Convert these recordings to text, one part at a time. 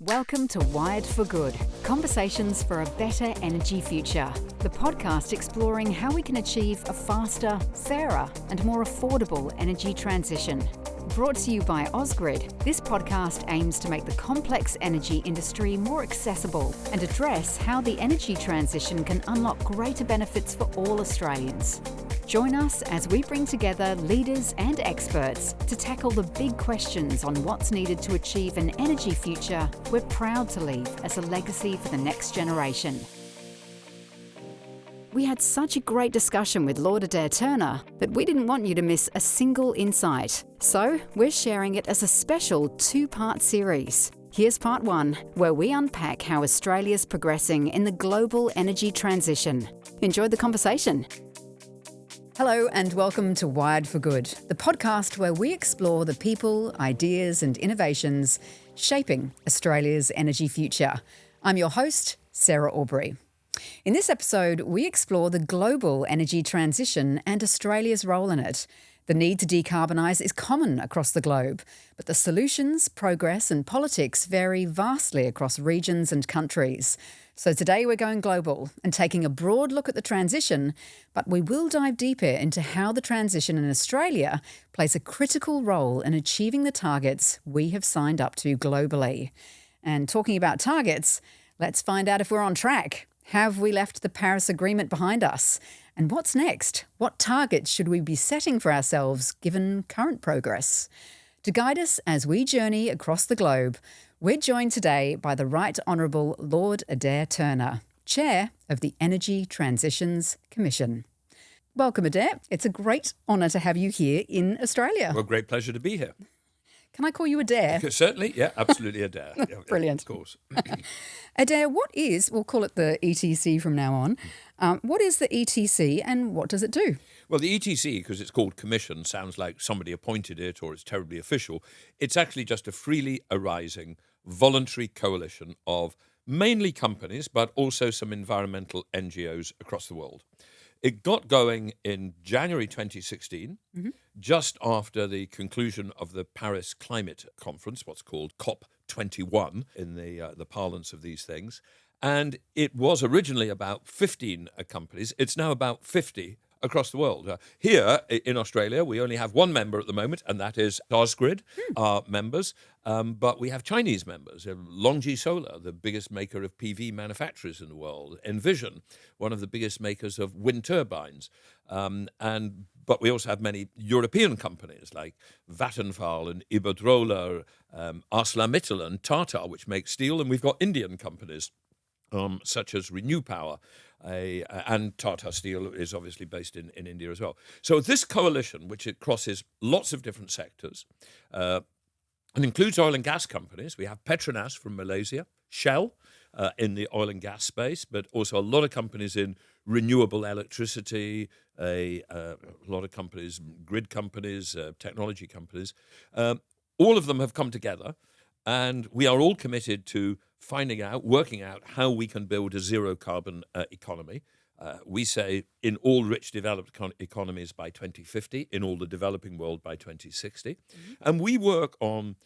Welcome to Wired for Good, conversations for a better energy future. The podcast exploring how we can achieve a faster, fairer and more affordable energy transition. Brought to you by Ausgrid, this podcast aims to make the complex energy industry more accessible and address how the energy transition can unlock greater benefits for all Australians. Join us as we bring together leaders and experts to tackle the big questions on what's needed to achieve an energy future we're proud to leave as a legacy for the next generation. We had such a great discussion with Lord Adair Turner that we didn't want you to miss a single insight. So we're sharing it as a special two-part series. Here's part one, where we unpack how Australia's progressing in the global energy transition. Enjoy the conversation. Hello and welcome to Wired for Good, the podcast where we explore the people, ideas and innovations shaping Australia's energy future. I'm your host, Sarah Aubrey. In this episode, we explore the global energy transition and Australia's role in it. The need to decarbonise is common across the globe, but the solutions, progress and politics vary vastly across regions and countries. So today we're going global and taking a broad look at the transition, but we will dive deeper into how the transition in Australia plays a critical role in achieving the targets we have signed up to globally. And talking about targets, let's find out if we're on track. Have we left the Paris Agreement behind us? And what's next? What targets should we be setting for ourselves given current progress? To guide us as we journey across the globe, we're joined today by the Right Honourable Lord Adair Turner, Chair of the Energy Transitions Commission. Welcome, Adair. It's a great honour to have you here in Australia. Well, great pleasure to be here. Can I call you Adair? Certainly, yeah, absolutely Adair. Yeah, Brilliant. Of course. Adair, we'll call it the ETC from now on. What is the ETC and what does it do? Well, the ETC, because it's called Commission, sounds like somebody appointed it or it's terribly official. It's actually just a freely arising voluntary coalition of mainly companies, but also some environmental NGOs across the world. It got going in January 2016, just after the conclusion of the Paris Climate Conference, what's called COP21 in the parlance of these things. And it was originally about 15 companies. It's now about 50 across the world. Here in Australia, we only have one member at the moment, and that is Ausgrid, our members. But we have Chinese members. Longji Solar, the biggest maker of PV manufacturers in the world. Envision, one of the biggest makers of wind turbines. But we also have many European companies like Vattenfall and Iberdrola, ArcelorMittal and Tata, which make steel. And we've got Indian companies such as Renew Power. And Tata Steel is obviously based in India as well. So this coalition, which it crosses lots of different sectors, and includes oil and gas companies. We have Petronas from Malaysia, Shell in the oil and gas space, but also a lot of companies in renewable electricity, a lot of companies, grid companies, technology companies. All of them have come together, and we are all committed to working out how we can build a zero-carbon economy. We say in all rich developed economies by 2050, in all the developing world by 2060. And we work on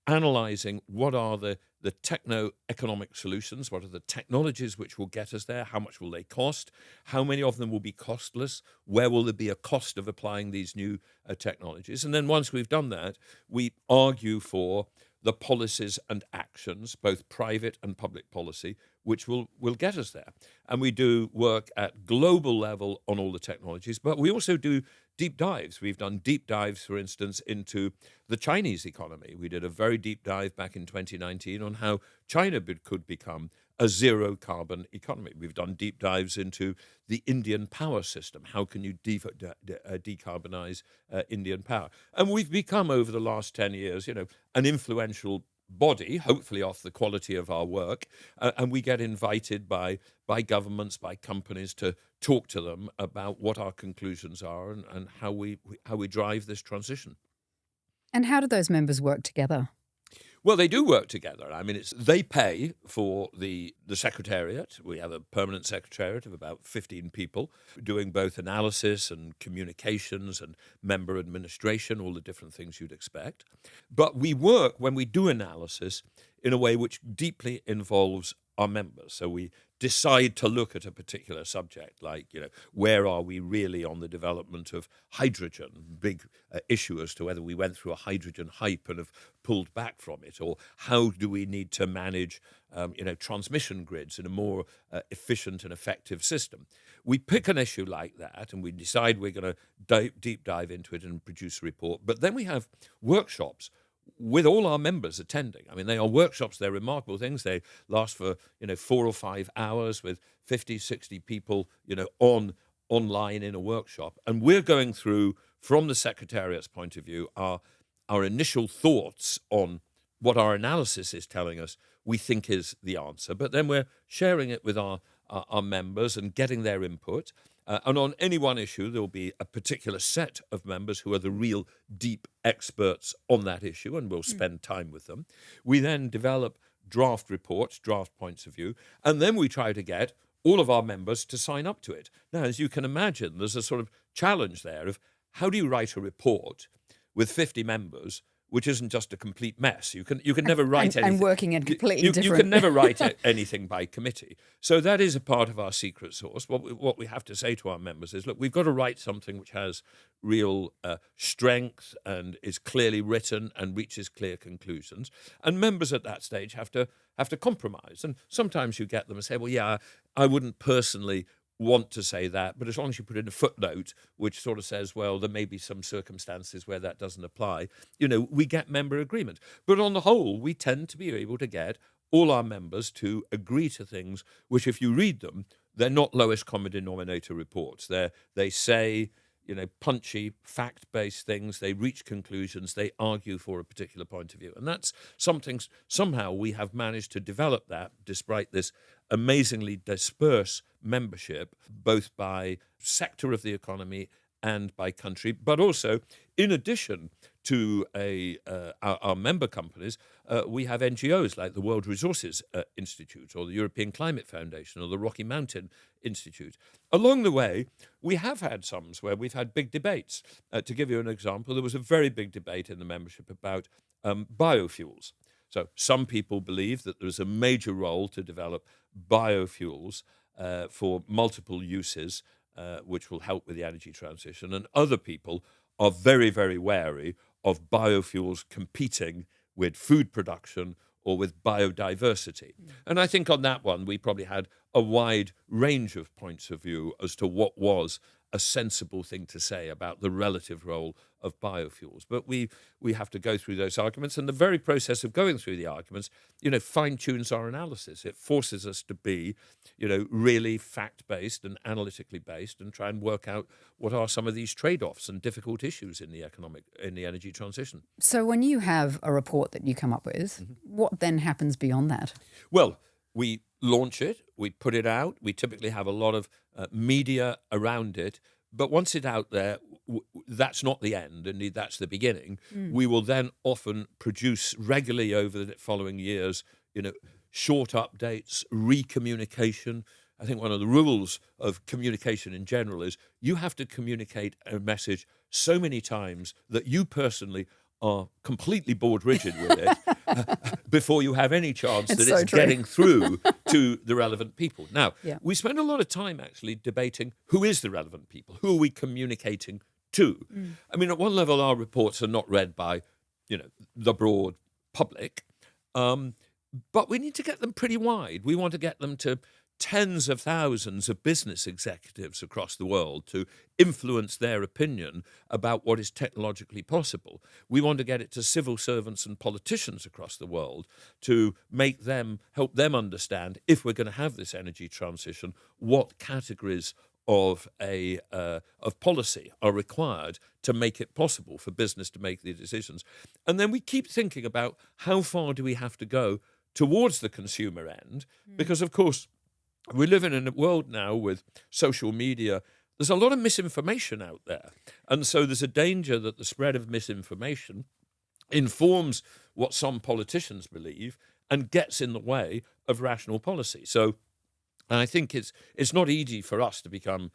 analysing what are the techno-economic solutions, what are the technologies which will get us there, how much will they cost, how many of them will be costless, where will there be a cost of applying these new technologies. And then once we've done that, we argue for the policies and actions, both private and public policy, which will get us there. And we do work at global level on all the technologies, but we also do deep dives. We've done deep dives, for instance, into the Chinese economy. We did a very deep dive back in 2019 on how China could become a zero-carbon economy. We've done deep dives into the Indian power system. How can you decarbonize Indian power? And we've become, over the last 10 years, an influential body, hopefully off the quality of our work, and we get invited by governments, by companies to talk to them about what our conclusions are and how we drive this transition. And how do those members work together? Well, they do work together. I mean, they pay for the secretariat. We have a permanent secretariat of about 15 people doing both analysis and communications and member administration, all the different things you'd expect. But we work, when we do analysis, in a way which deeply involves our members. So we decide to look at a particular subject, like, where are we really on the development of hydrogen? Big issue as to whether we went through a hydrogen hype and have pulled back from it, or how do we need to manage, transmission grids in a more efficient and effective system. We pick an issue like that and we decide we're going to deep dive into it and produce a report. But then we have workshops with all our members attending. I mean, they are workshops, they're remarkable things. They last for, 4 or 5 hours with 50, 60 people, online in a workshop. And we're going through, from the Secretariat's point of view, our initial thoughts on what our analysis is telling us we think is the answer. But then we're sharing it with our members and getting their input. And on any one issue, there will be a particular set of members who are the real deep experts on that issue, and we'll spend time with them. We then develop draft reports, draft points of view, and then we try to get all of our members to sign up to it. Now, as you can imagine, there's a sort of challenge there of how do you write a report with 50 members which isn't just a complete mess. You can never write anything. And working in completely different... You can never write anything by committee. So that is a part of our secret sauce. What we have to say to our members is, look, we've got to write something which has real strength and is clearly written and reaches clear conclusions. And members at that stage have to compromise. And sometimes you get them and say, well, yeah, I wouldn't personally want to say that, but as long as you put in a footnote which sort of says, well, there may be some circumstances where that doesn't apply, we get member agreement. But on the whole, we tend to be able to get all our members to agree to things which, if you read them, they're not lowest common denominator reports. They say, punchy, fact-based things. They reach conclusions. They argue for a particular point of view. And that's something, somehow we have managed to develop that despite this amazingly disperse membership, both by sector of the economy and by country, but also, in addition to our member companies, we have NGOs like the World Resources Institute or the European Climate Foundation or the Rocky Mountain Institute. Along the way, we have had some where we've had big debates. To give you an example, there was a very big debate in the membership about biofuels. So some people believe that there's a major role to develop biofuels for multiple uses, which will help with the energy transition. And other people are very, very wary of biofuels competing with food production or with biodiversity. And I think on that one, we probably had a wide range of points of view as to what was a sensible thing to say about the relative role of biofuels. But we have to go through those arguments, and the very process of going through the arguments, fine-tunes our analysis. It forces us to be, really fact-based and analytically based and try and work out what are some of these trade-offs and difficult issues in the energy transition. So when you have a report that you come up with, what then happens beyond that? Well, we launch it, we put it out, we typically have a lot of media around it, but once it's out there, that's not the end, indeed that's the beginning. We will then often produce regularly over the following years, short updates, recommunication. I think one of the rules of communication in general is you have to communicate a message so many times that you personally are completely bored rigid with it before you have any chance that it's getting through to the relevant people. Now, we spend a lot of time actually debating who is the relevant people, who are we communicating to. I mean, at one level, our reports are not read by, the broad public, but we need to get them pretty wide. We want to get them to tens of thousands of business executives across the world to influence their opinion about what is technologically possible. We want to get it to civil servants and politicians across the world to help them understand, if we're going to have this energy transition, what categories of policy are required to make it possible for business to make the decisions. And then we keep thinking about how far do we have to go towards the consumer end, because of course we live in a world now with social media. There's a lot of misinformation out there. And so there's a danger that the spread of misinformation informs what some politicians believe and gets in the way of rational policy. So And I think it's not easy for us to become,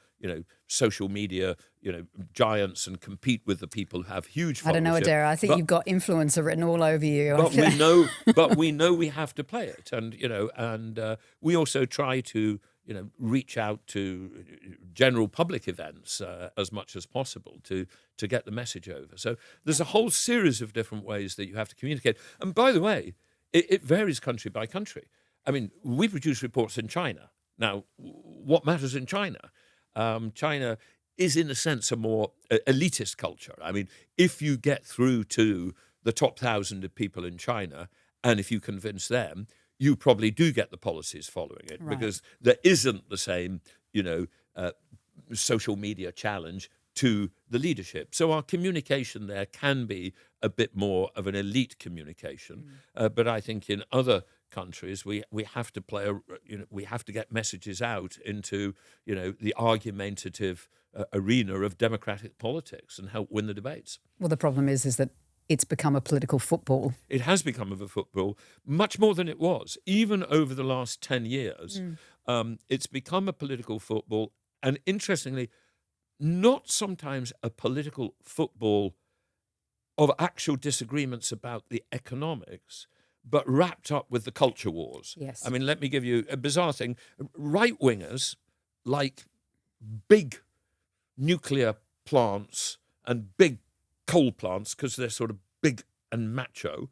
social media, giants and compete with the people who have huge followership. I don't know, Adair. I think But- you've got influencer written all over you. but we know we have to play it, and we also try to reach out to general public events as much as possible to get the message over. So there's a whole series of different ways that you have to communicate. And by the way, it varies country by country. I mean, we produce reports in China. Now, what matters in China? China is, in a sense, a more elitist culture. I mean, if you get through to the top 1,000 of people in China, and if you convince them, you probably do get the policies following it, Right. because there isn't the same, social media challenge to the leadership. So our communication there can be a bit more of an elite communication. But I think in other countries we have to we have to get messages out into the argumentative arena of democratic politics and help win the debates. Well, the problem is that it's become a political football. It has become of a football much more than it was. Even over the last 10 years, it's become a political football. And interestingly, not sometimes a political football of actual disagreements about the economics, but wrapped up with the culture wars. Yes. I mean, let me give you a bizarre thing. Right-wingers like big nuclear plants and big coal plants because they're sort of big and macho,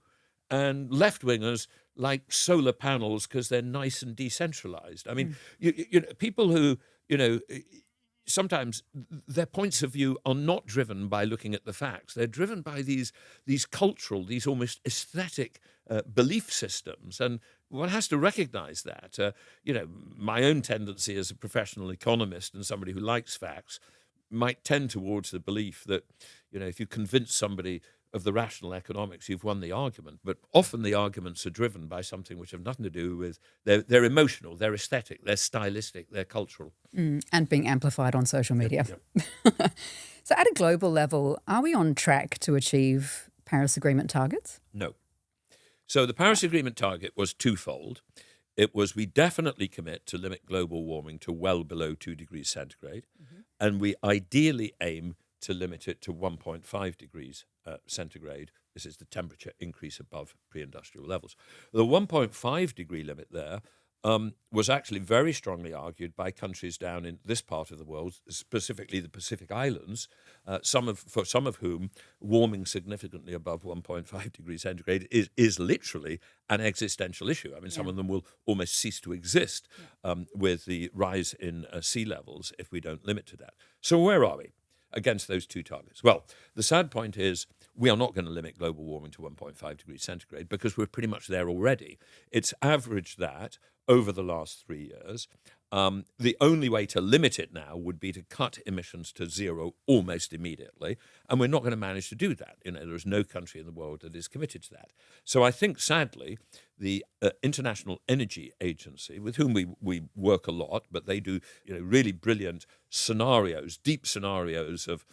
and left-wingers like solar panels because they're nice and decentralized. I mean, people who, sometimes their points of view are not driven by looking at the facts. They're driven by these cultural, these almost aesthetic belief systems. And one has to recognize that. My own tendency as a professional economist and somebody who likes facts might tend towards the belief that, if you convince somebody of the rational economics, you've won the argument. But often the arguments are driven by something which have nothing to do with, they're emotional, they're aesthetic, they're stylistic, they're cultural. And being amplified on social media. Yeah. So at a global level, are we on track to achieve Paris Agreement targets? No. So the Paris Agreement target was twofold. It was, we definitely commit to limit global warming to well below 2 degrees centigrade, and we ideally aim to limit it to 1.5 degrees centigrade. This is the temperature increase above pre-industrial levels. The 1.5 degree limit there was actually very strongly argued by countries down in this part of the world, specifically the Pacific Islands, for some of whom warming significantly above 1.5 degrees centigrade is literally an existential issue. I mean, some of them will almost cease to exist with the rise in sea levels if we don't limit to that. So where are we against those two targets? Well, the sad point is we are not going to limit global warming to 1.5 degrees centigrade because we're pretty much there already. It's averaged that over the last 3 years. The only way to limit it now would be to cut emissions to zero almost immediately, and we're not going to manage to do that. There is no country in the world that is committed to that. So I think, sadly, the International Energy Agency, with whom we work a lot, but they do really brilliant scenarios, deep scenarios of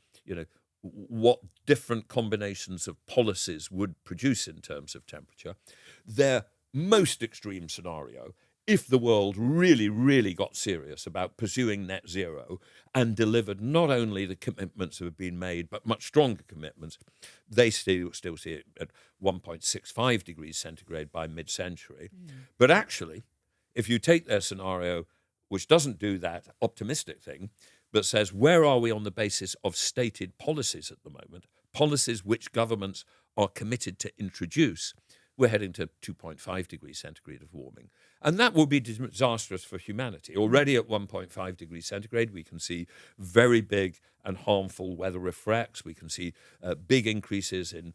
what different combinations of policies would produce in terms of temperature. Their most extreme scenario, if the world really, really got serious about pursuing net zero and delivered not only the commitments that have been made, but much stronger commitments, they still see it at 1.65 degrees centigrade by mid-century. But actually, if you take their scenario, which doesn't do that optimistic thing, but says, where are we on the basis of stated policies at the moment, policies which governments are committed to introduce, we're heading to 2.5 degrees centigrade of warming. And that will be disastrous for humanity. Already at 1.5 degrees centigrade, we can see very big and harmful weather effects. We can see big increases in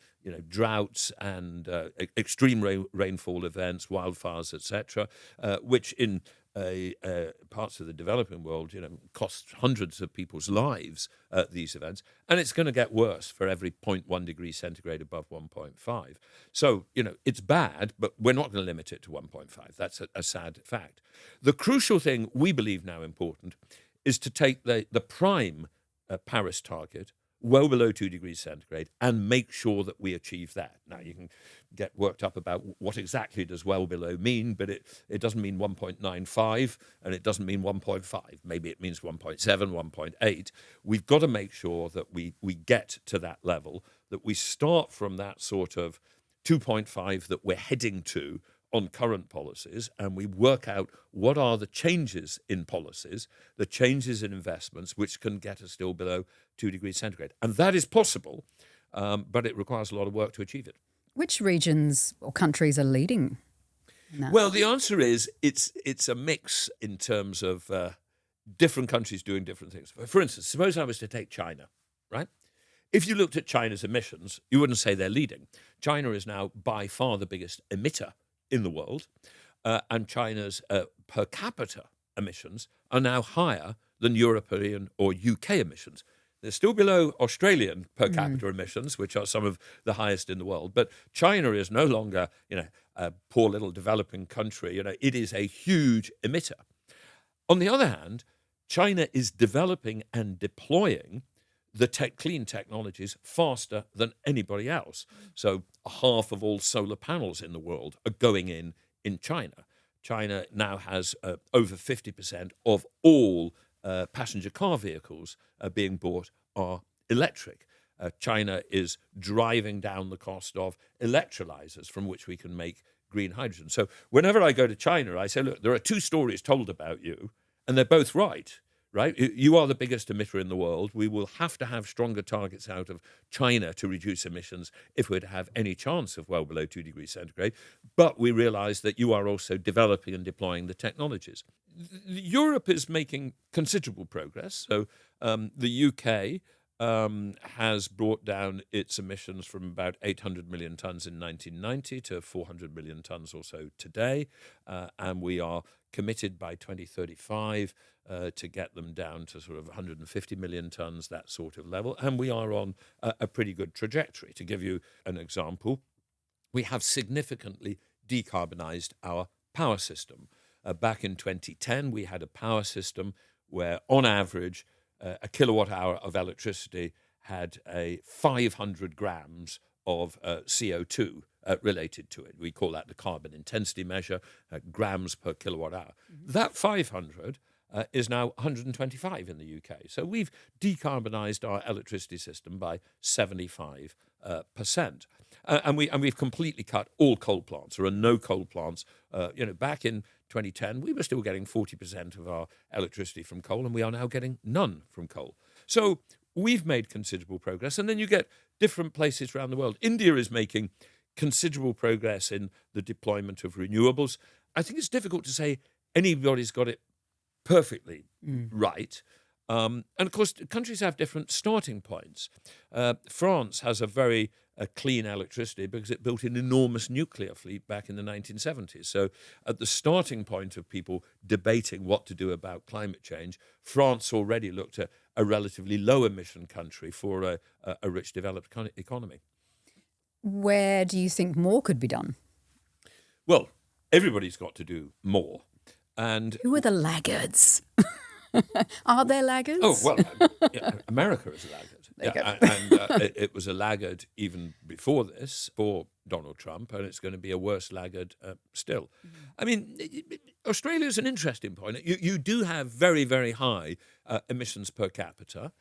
droughts and extreme rainfall events, wildfires, etc., which in parts of the developing world, cost hundreds of people's lives at these events, and it's going to get worse for every 0.1 degree centigrade above 1.5. So, it's bad, but we're not going to limit it to 1.5. That's a sad fact. The crucial thing we believe now important is to take the prime Paris target, well below 2 degrees centigrade and make sure that we achieve that. Now, you can get worked up about what exactly does well below mean, but it doesn't mean 1.95 and it doesn't mean 1.5. Maybe it means 1.7, 1.8. We've got to make sure that we get to that level, that we start from that sort of 2.5 that we're heading to on current policies, and we work out what are the changes in policies, the changes in investments, which can get us still below 2 degrees centigrade. And that is possible, but it requires a lot of work to achieve it. Which regions or countries are leading in that? Well, the answer is it's a mix in terms of different countries doing different things. For instance, suppose I was to take China, right? If you looked at China's emissions, you wouldn't say they're leading. China is now by far the biggest emitter in the world, and China's per capita emissions are now higher than European or UK emissions. They're still below Australian per capita emissions, which are some of the highest in the world. But China is no longer, a poor little developing country. It is a huge emitter. On the other hand, China is developing and deploying the clean technologies faster than anybody else. So half of all solar panels in the world are going in China. China now has over 50% of all passenger car vehicles being bought are electric. China is driving down the cost of electrolyzers from which we can make green hydrogen. So whenever I go to China, I say, look, there are two stories told about you, and they're both right. Right? You are the biggest emitter in the world. We will have to have stronger targets out of China to reduce emissions if we're to have any chance of well below 2 degrees centigrade. But we realize that you are also developing and deploying the technologies. Europe is making considerable progress. So the UK has brought down its emissions from about 800 million tonnes in 1990 to 400 million tonnes or so today. And we are committed by 2035 to get them down to sort of 150 million tonnes, that sort of level. And we are on a pretty good trajectory. To give you an example, we have significantly decarbonised our power system. Back in 2010, we had a power system where, on average, a kilowatt hour of electricity had 500 grams of CO2 related to it. We call that the carbon intensity measure, grams per kilowatt hour. That 500 is now 125 in the UK. So we've decarbonised our electricity system by 75%. And we've completely cut all coal plants. There are no coal plants. Back in 2010, we were still getting 40% of our electricity from coal, and we are now getting none from coal. So we've made considerable progress. And then you get different places around the world. India is making considerable progress in the deployment of renewables. I think it's difficult to say anybody's got it perfectly right. And of course, countries have different starting points. France has a very clean electricity because it built an enormous nuclear fleet back in the 1970s. So at the starting point of people debating what to do about climate change, France already looked at a relatively low emission country for a rich developed economy. Where do you think more could be done? Well, everybody's got to do more. And who are the laggards? Are there laggards? Oh, well, America is a laggard. And it was a laggard even before this for Donald Trump, and it's going to be a worse laggard still. I mean, Australia is an interesting point. You do have very, very high emissions per capita.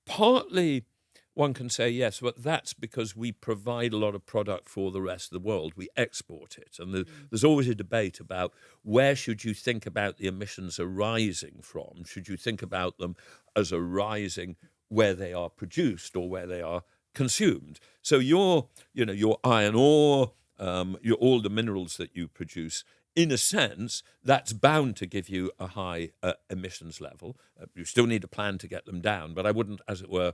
Partly one can say, yes, but that's because we provide a lot of product for the rest of the world. We export it. And there's always a debate about where should you think about the emissions arising from? Should you think about them as arising where they are produced or where they are consumed? So your iron ore, all the minerals that you produce, in a sense, that's bound to give you a high emissions level. You still need a plan to get them down, but I wouldn't, as it were,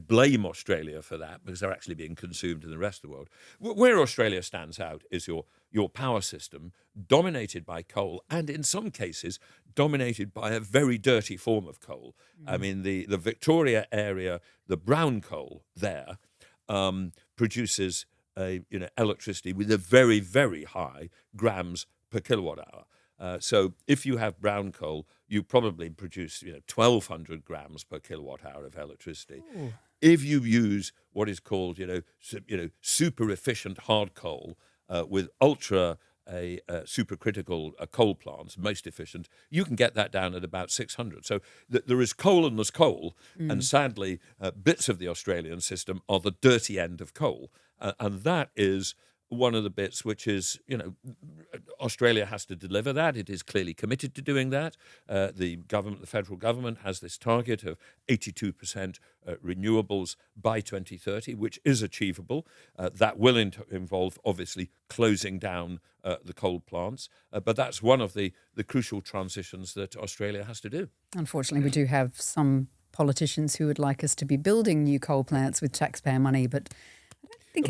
blame Australia for that because they're actually being consumed in the rest of the world. Where Australia stands out is your power system, dominated by coal, and in some cases dominated by a very dirty form of coal. I mean, the Victoria area, the brown coal there produces electricity with a very, very high grams per kilowatt hour. So if you have brown coal, you probably produce 1,200 grams per kilowatt hour of electricity. Ooh. if you use what is called, super efficient hard coal with ultra supercritical coal plants, most efficient, you can get that down at about 600. So there is coal and there's coal, and sadly, bits of the Australian system are the dirty end of coal, and that is one of the bits which is, Australia has to deliver that. It is clearly committed to doing that. The federal government has this target of 82% renewables by 2030, which is achievable. That will involve, obviously, closing down the coal plants. But that's one of the crucial transitions that Australia has to do. Unfortunately, we do have some politicians who would like us to be building new coal plants with taxpayer money, but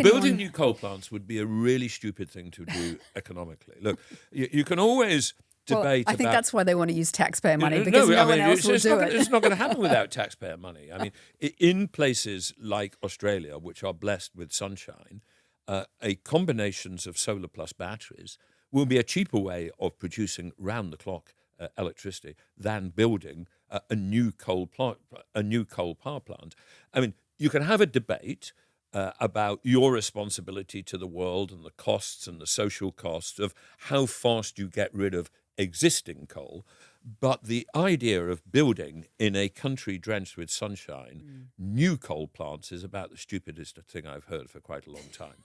building new coal plants would be a really stupid thing to do economically. Look, you can always debate I think about, that's why they want to use taxpayer money, because no one else will do it. It's not going to happen without taxpayer money. I mean, in places like Australia, which are blessed with sunshine, a combinations of solar plus batteries will be a cheaper way of producing round-the-clock electricity than building a new coal power plant. I mean, you can have a debate about your responsibility to the world and the costs and the social costs of how fast you get rid of existing coal. But the idea of building in a country drenched with sunshine new coal plants is about the stupidest thing I've heard for quite a long time.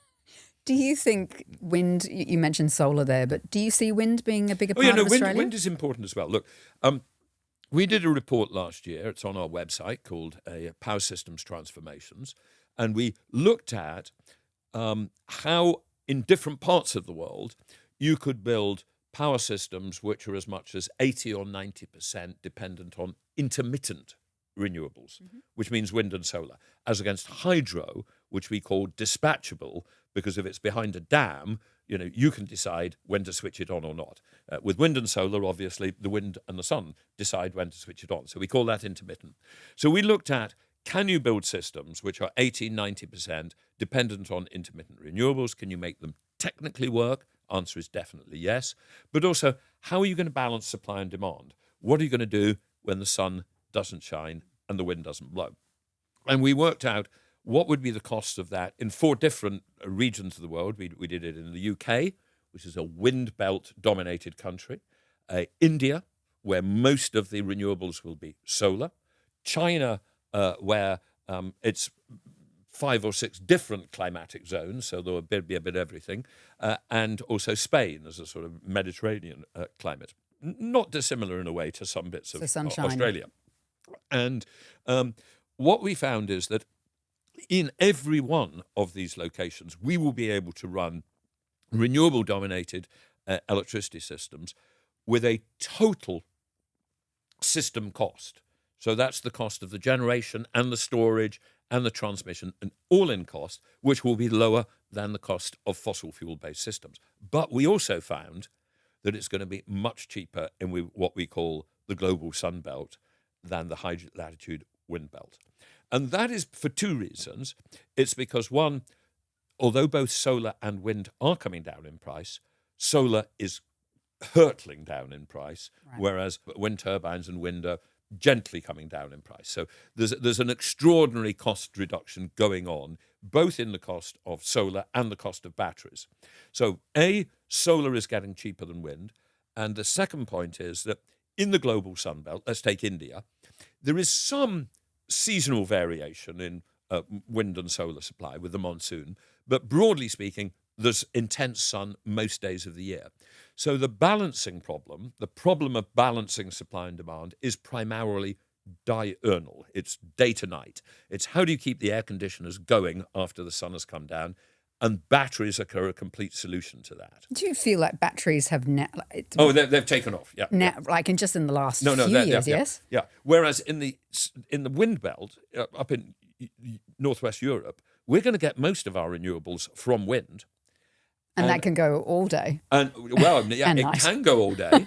Do you think wind, you mentioned solar there, but do you see wind being a bigger part of Australia? Wind is important as well. Look, we did a report last year, it's on our website, called Power Systems Transformations. And we looked at how in different parts of the world you could build power systems which are as much as 80 or 90% dependent on intermittent renewables, which means wind and solar, as against hydro, which we call dispatchable, because if it's behind a dam, you can decide when to switch it on or not. With wind and solar, obviously, the wind and the sun decide when to switch it on. So we call that intermittent. So we looked at, can you build systems which are 80, 90% dependent on intermittent renewables? Can you make them technically work? Answer is definitely yes. But also, how are you going to balance supply and demand? What are you going to do when the sun doesn't shine and the wind doesn't blow? And we worked out what would be the cost of that in 4 different regions of the world. We did it in the UK, which is a wind belt dominated country, India, where most of the renewables will be solar, China, where it's 5 or 6 different climatic zones, so there will be a bit of everything, and also Spain as a sort of Mediterranean climate, not dissimilar in a way to some bits of Australia. And what we found is that in every one of these locations, we will be able to run renewable-dominated electricity systems with a total system cost. So that's the cost of the generation and the storage and the transmission, an all-in cost, which will be lower than the cost of fossil fuel-based systems. But we also found that it's going to be much cheaper in what we call the global Sunbelt than the high-latitude wind belt. And that is for 2 reasons. It's because, one, although both solar and wind are coming down in price, solar is hurtling down in price, whereas wind turbines and wind are gently coming down in price. So there's an extraordinary cost reduction going on, both in the cost of solar and the cost of batteries. So, solar is getting cheaper than wind. And the second point is that in the global Sunbelt, let's take India, there is some seasonal variation in wind and solar supply with the monsoon, but broadly speaking, there's intense sun most days of the year. So the balancing problem, the problem of balancing supply and demand, is primarily diurnal. It's day to night. It's how do you keep the air conditioners going after the sun has come down? And batteries are a complete solution to that. Do you feel like batteries have they've taken off, yeah. Like in just in the last few years, yes? Yeah. Whereas in the wind belt up in northwest Europe, we're going to get most of our renewables from wind. And that can go all day. It can go all day,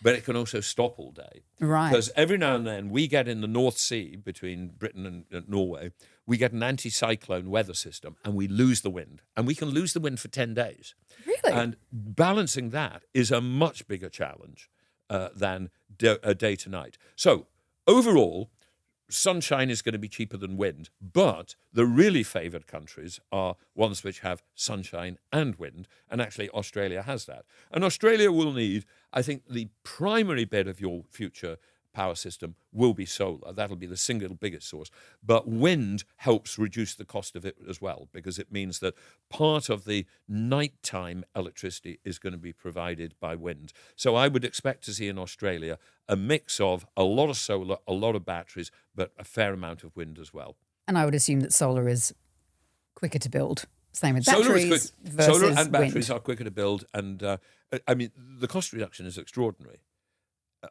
but it can also stop all day. Right. Because every now and then we get in the North Sea between Britain and Norway, we get an anti-cyclone weather system and we lose the wind. And we can lose the wind for 10 days. Really? And balancing that is a much bigger challenge than a day to night. So overall, sunshine is going to be cheaper than wind, but the really favoured countries are ones which have sunshine and wind, and actually Australia has that. And Australia will need, I think, the primary bed of your future power system will be solar. That'll be the single biggest source. But wind helps reduce the cost of it as well, because it means that part of the nighttime electricity is going to be provided by wind. So I would expect to see in Australia a mix of a lot of solar, a lot of batteries, but a fair amount of wind as well. And I would assume that solar is quicker to build. Same with Solar batteries versus Solar and batteries wind. are quicker to build. And I mean, the cost reduction is extraordinary.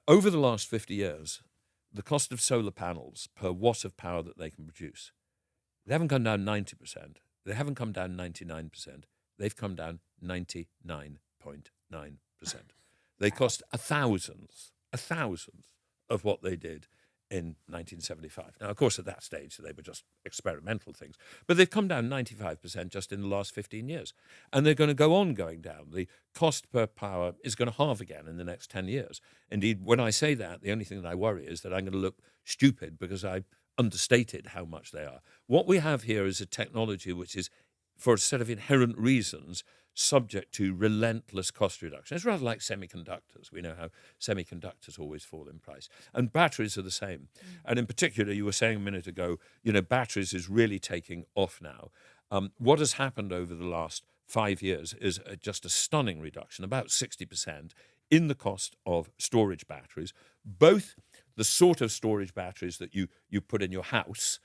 Over the last 50 years, the cost of solar panels per watt of power that they can produce, they haven't come down 90%. They haven't come down 99%. They've come down 99.9%. They cost a thousandth of what they did in 1975. Now, of course, at that stage, they were just experimental things. But they've come down 95% just in the last 15 years. And they're going to go on going down. The cost per power is going to halve again in the next 10 years. Indeed, when I say that, the only thing that I worry is that I'm going to look stupid because I understated how much they are. What we have here is a technology which is, for a set of inherent reasons, subject to relentless cost reduction. It's rather like semiconductors. We know how semiconductors always fall in price. And batteries are the same. And in particular, you were saying a minute ago, batteries is really taking off now. What has happened over the last 5 years is just a stunning reduction, about 60%, in the cost of storage batteries, both the sort of storage batteries that you put in your house,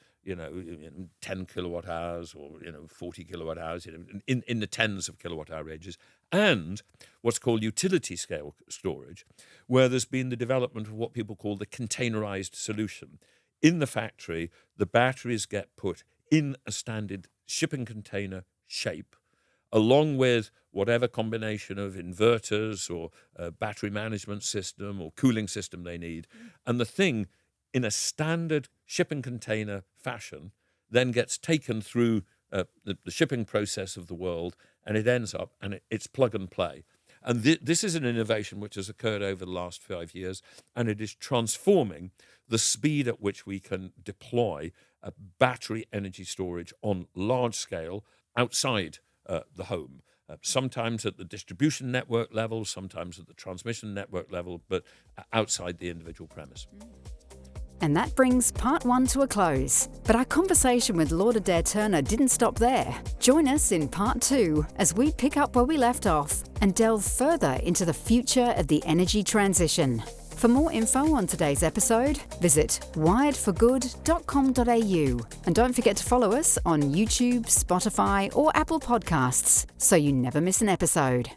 10 kilowatt hours or 40 kilowatt hours, in the tens of kilowatt hour ranges, and what's called utility scale storage, where there's been the development of what people call the containerized solution. In the factory, the batteries get put in a standard shipping container shape, along with whatever combination of inverters or battery management system or cooling system they need, and the thing, in a standard shipping container fashion, then gets taken through the shipping process of the world, and it ends up, and it's plug and play. And this is an innovation which has occurred over the last 5 years, and it is transforming the speed at which we can deploy battery energy storage on large scale outside the home. Sometimes at the distribution network level, sometimes at the transmission network level, but outside the individual premise. And that brings part 1 to a close. But our conversation with Lord Adair Turner didn't stop there. Join us in part 2 as we pick up where we left off and delve further into the future of the energy transition. For more info on today's episode, visit wiredforgood.com.au. And don't forget to follow us on YouTube, Spotify, or Apple Podcasts so you never miss an episode.